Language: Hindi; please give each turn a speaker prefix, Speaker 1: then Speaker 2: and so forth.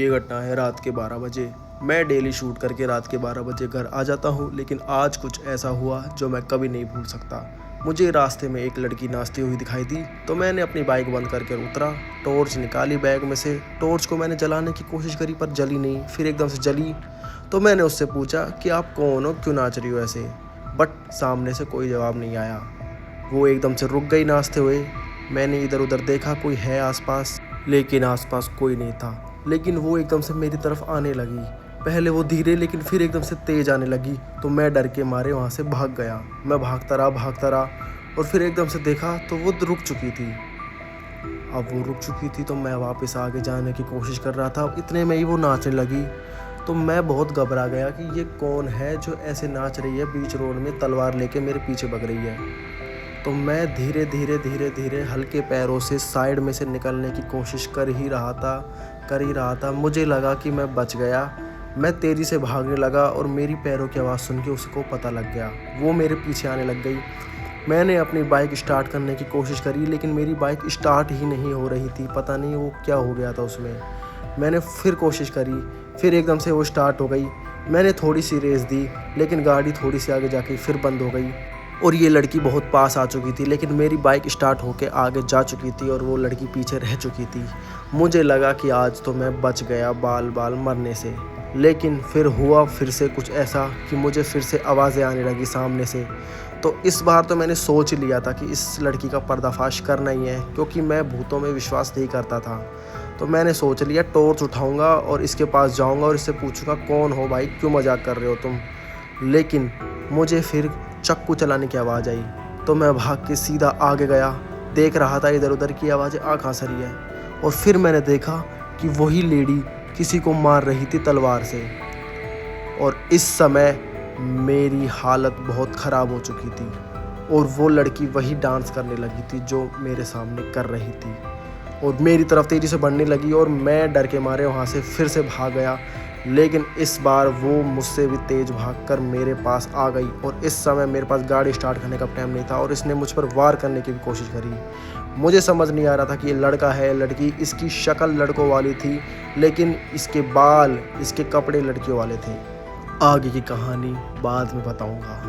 Speaker 1: ये घटना है रात के 12 बजे। मैं डेली शूट करके रात के 12 बजे घर आ जाता हूँ, लेकिन आज कुछ ऐसा हुआ जो मैं कभी नहीं भूल सकता। मुझे रास्ते में एक लड़की नाचती हुई दिखाई दी, तो मैंने अपनी बाइक बंद करके उतरा। टॉर्च निकाली बैग में से। टॉर्च को मैंने जलाने की कोशिश करी पर जली नहीं, फिर एकदम से जली। तो मैंने उससे पूछा कि आप कौन हो, क्यों नाच रही हो ऐसे। बट सामने से कोई जवाब नहीं आया। वो एकदम से रुक गई नाचते हुए। मैंने इधर उधर देखा कोई है आसपास, लेकिन आसपास कोई नहीं था। लेकिन वो एकदम से मेरी तरफ आने लगी। पहले वो धीरे लेकिन फिर एकदम से तेज़ आने लगी, तो मैं डर के मारे वहाँ से भाग गया। मैं भागता रहा और फिर एकदम से देखा तो वो रुक चुकी थी। अब वो रुक चुकी थी तो मैं वापस आगे जाने की कोशिश कर रहा था। इतने में ही वो नाचने लगी, तो मैं बहुत घबरा गया कि ये कौन है जो ऐसे नाच रही है बीच रोड में, तलवार लेके मेरे पीछे भग रही है। तो मैं धीरे धीरे हल्के पैरों से साइड में से निकलने की कोशिश कर ही रहा था। मुझे लगा कि मैं बच गया। मैं तेज़ी से भागने लगा और मेरी पैरों की आवाज़ सुन के उसको पता लग गया। वो मेरे पीछे आने लग गई। मैंने अपनी बाइक स्टार्ट करने की कोशिश करी, लेकिन मेरी बाइक स्टार्ट ही नहीं हो रही थी। पता नहीं वो क्या हो गया था उसमें। मैंने फिर कोशिश करी, फिर एकदम से वो स्टार्ट हो गई। मैंने थोड़ी सी रेस दी, लेकिन गाड़ी थोड़ी सी आगे जाके फिर बंद हो गई और ये लड़की बहुत पास आ चुकी थी। लेकिन मेरी बाइक स्टार्ट होके आगे जा चुकी थी और वो लड़की पीछे रह चुकी थी। मुझे लगा कि आज तो मैं बच गया बाल मरने से। लेकिन फिर हुआ फिर से कुछ ऐसा कि मुझे फिर से आवाज़ें आने लगी सामने से। तो इस बार तो मैंने सोच लिया था कि इस लड़की का पर्दाफाश करना ही है, क्योंकि मैं भूतों में विश्वास नहीं करता था। तो मैंने सोच लिया टॉर्च उठाऊंगा और इसके पास जाऊंगा और इससे पूछूंगा कौन हो भाई, क्यों मजाक कर रहे हो तुम। लेकिन मुझे फिर चक्कू चलाने की आवाज़ आई, तो मैं भाग के सीधा आगे गया। देख रहा था इधर उधर की आवाज़ें आ कहाँ से रही है, और फिर मैंने देखा कि वही लेडी किसी को मार रही थी तलवार से। और इस समय मेरी हालत बहुत ख़राब हो चुकी थी और वो लड़की वही डांस करने लगी थी जो मेरे सामने कर रही थी और मेरी तरफ तेज़ी से बढ़ने लगी और मैं डर के मारे वहाँ से फिर से भाग गया। लेकिन इस बार वो मुझसे भी तेज़ भागकर मेरे पास आ गई और इस समय मेरे पास गाड़ी स्टार्ट करने का टाइम नहीं था और इसने मुझ पर वार करने की भी कोशिश करी। मुझे समझ नहीं आ रहा था कि ये लड़का है लड़की। इसकी शक्ल लड़कों वाली थी, लेकिन इसके बाल, इसके कपड़े लड़कियों वाले थे। आगे की कहानी बाद में बताऊंगा।